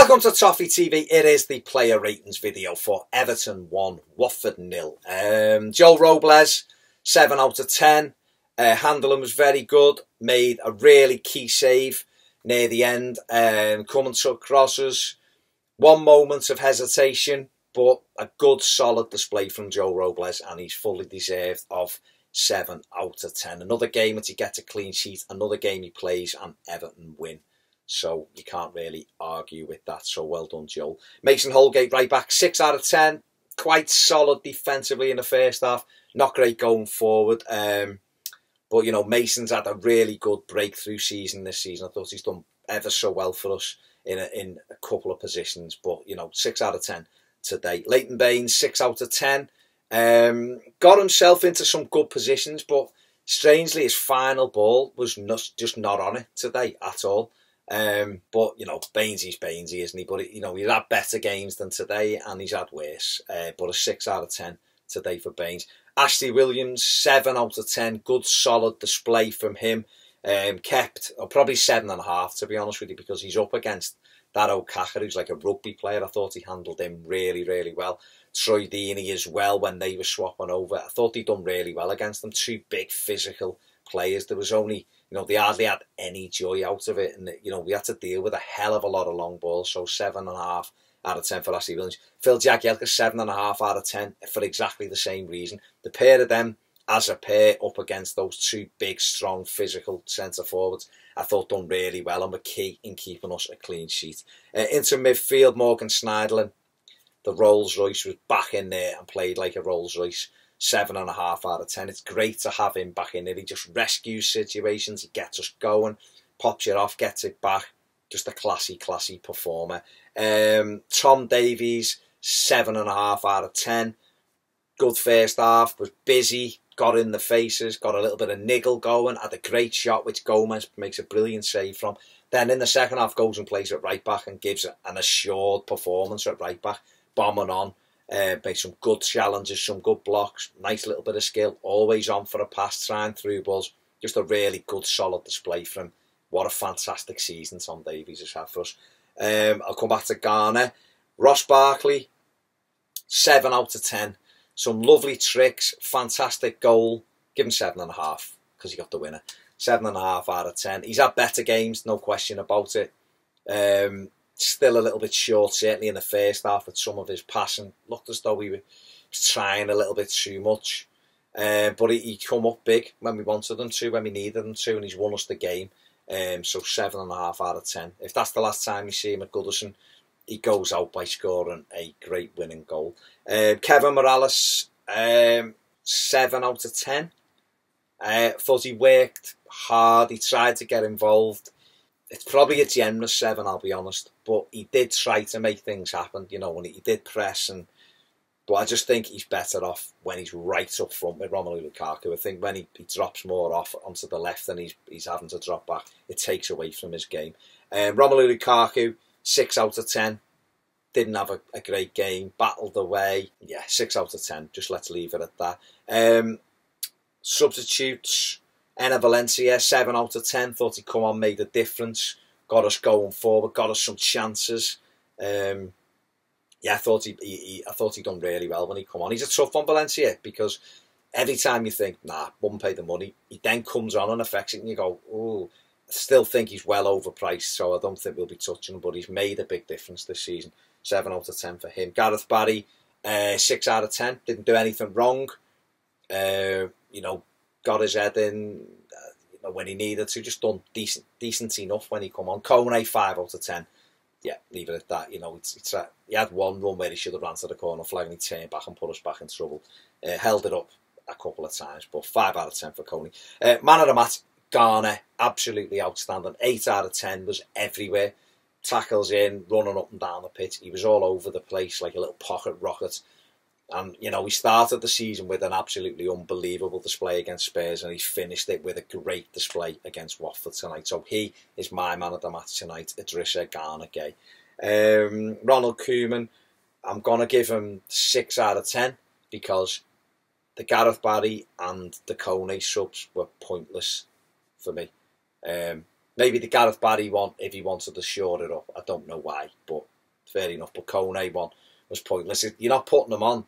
Welcome to Toffee TV. It is the player ratings video for Everton 1, Watford 0. Joe Robles, 7 out of 10. Handling was very good. Made a really key save near the end. Coming to crosses. One moment of hesitation, but a good solid display from Joe Robles, and he's fully deserved of 7 out of 10. Another game that he gets a clean sheet, another game he plays and Everton win. So you can't really argue with that. So well done, Joel. Mason Holgate, right back, 6 out of 10. Quite solid defensively in the first half. Not great going forward. But, you know, Mason's had a really good breakthrough season this season. I thought he's done ever so well for us in a couple of positions. But, you know, 6 out of 10 today. Leighton Baines, 6 out of 10. Got himself into some good positions, but strangely his final ball was just not on it today at all. But, you know, Bainesy, isn't he? But, you know, he's had better games than today and he's had worse. But a 6 out of 10 today for Baines. Ashley Williams, 7 out of 10. Good, solid display from him. Kept, or probably 7.5, to be honest with you, because he's up against that Okaka, who's like a rugby player. I thought he handled him really, really well. Troy Deeney as well, when they were swapping over. I thought he'd done really well against them. Two big physical players. There was only, you know, they hardly had any joy out of it. And, you know, we had to deal with a hell of a lot of long balls. So 7.5 out of 10 for Ashley Williams. Phil Jagielka, 7.5 out of 10 for exactly the same reason. The pair of them as a pair up against those two big, strong, physical centre forwards, I thought done really well and were key in keeping us a clean sheet. Into midfield, Morgan Schneiderlin, the Rolls Royce, was back in there and played like a Rolls Royce. 7.5 out of 10. It's great to have him back in there. He just rescues situations. He gets us going, pops it off, gets it back. Just a classy performer. Tom Davies, 7.5 out of 10. Good first half, was busy, got in the faces, got a little bit of niggle going, had a great shot which Gomez makes a brilliant save from. Then in the second half goes and plays at right back and gives an assured performance at right back, bombing on. Made some good challenges, some good blocks, nice little bit of skill, always on for a pass, trying through balls. Just a really good, solid display from him. What a fantastic season Tom Davies has had for us. I'll come back to Ghana. Ross Barkley, 7 out of 10. Some lovely tricks, fantastic goal. Give him 7.5 because he got the winner. 7.5 out of 10. He's had better games, no question about it. Still a little bit short, certainly in the first half with some of his passing. Looked as though he was trying a little bit too much. But he come up big when we wanted him to, when we needed him to, and he's won us the game. So 7.5 out of 10. If that's the last time you see him at Goodison, he goes out by scoring a great winning goal. Kevin Morales, 7 out of 10. Thought he worked hard, he tried to get involved. It's probably a generous 7, I'll be honest, but he did try to make things happen, you know, when he did press. But I just think he's better off when he's right up front with Romelu Lukaku. I think when he drops more off onto the left and he's having to drop back, it takes away from his game. Romelu Lukaku, 6 out of 10. Didn't have a great game, battled away. Yeah, 6 out of 10. Just let's leave it at that. Substitutes. Enna Valencia, 7 out of 10. Thought he'd come on, made a difference. Got us going forward, got us some chances. Yeah, I thought he'd done really well when he come on. He's a tough one, Valencia, because every time you think, nah, wouldn't pay the money, he then comes on and affects it and you go, oh, I still think he's well overpriced, so I don't think we'll be touching him, but he's made a big difference this season. 7 out of 10 for him. Gareth Barry, 6 out of 10. Didn't do anything wrong. You know, got his head in you know, when he needed to. Just done decent enough when he come on. Kone, 5 out of 10. Yeah, leave it at that. You know, he had one run where he should have ran to the corner flag and he turned back and put us back in trouble. Held it up a couple of times, but 5 out of 10 for Kone. Man of the match, Ghana, absolutely outstanding. 8 out of 10, was everywhere. Tackles in, running up and down the pitch. He was all over the place like a little pocket rocket. And, you know, we started the season with an absolutely unbelievable display against Spurs and he's finished it with a great display against Watford tonight. So he is my man of the match tonight, Idrissa Gana Gueye. Ronald Koeman, I'm going to give him 6 out of 10 because the Gareth Barry and the Kone subs were pointless for me. Maybe the Gareth Barry one, if he wanted to shore it up, I don't know why, but fair enough. But Kone one was pointless. You're not putting them on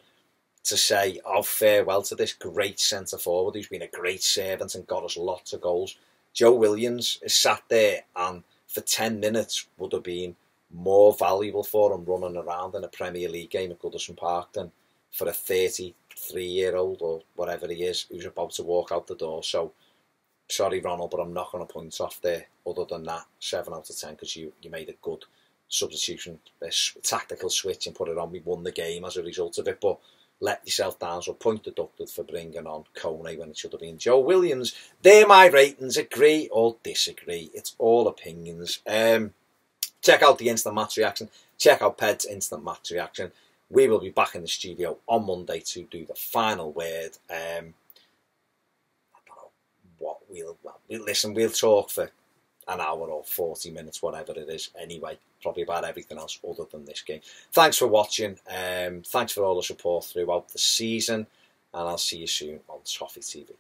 to say, oh, farewell to this great centre-forward who's been a great servant and got us lots of goals. Joe Williams is sat there and for 10 minutes would have been more valuable for him running around in a Premier League game at Goodison Park than for a 33-year-old or whatever he is who's about to walk out the door. So, sorry, Ronald, but I'm not going to point off there other than that 7 out of 10 because you made a good substitution, a tactical switch and put it on. We won the game as a result of it, but let yourself down. So point deducted for bringing on Kone when it should have been Joe Williams. They're my ratings. Agree or disagree. It's all opinions. Check out the instant match reaction. Check out Ped's instant match reaction. We will be back in the studio on Monday to do the final word. I don't know what we'll talk for an hour or 40 minutes, whatever it is, anyway. Probably about everything else other than this game. Thanks for watching. Thanks for all the support throughout the season. And I'll see you soon on Toffee TV.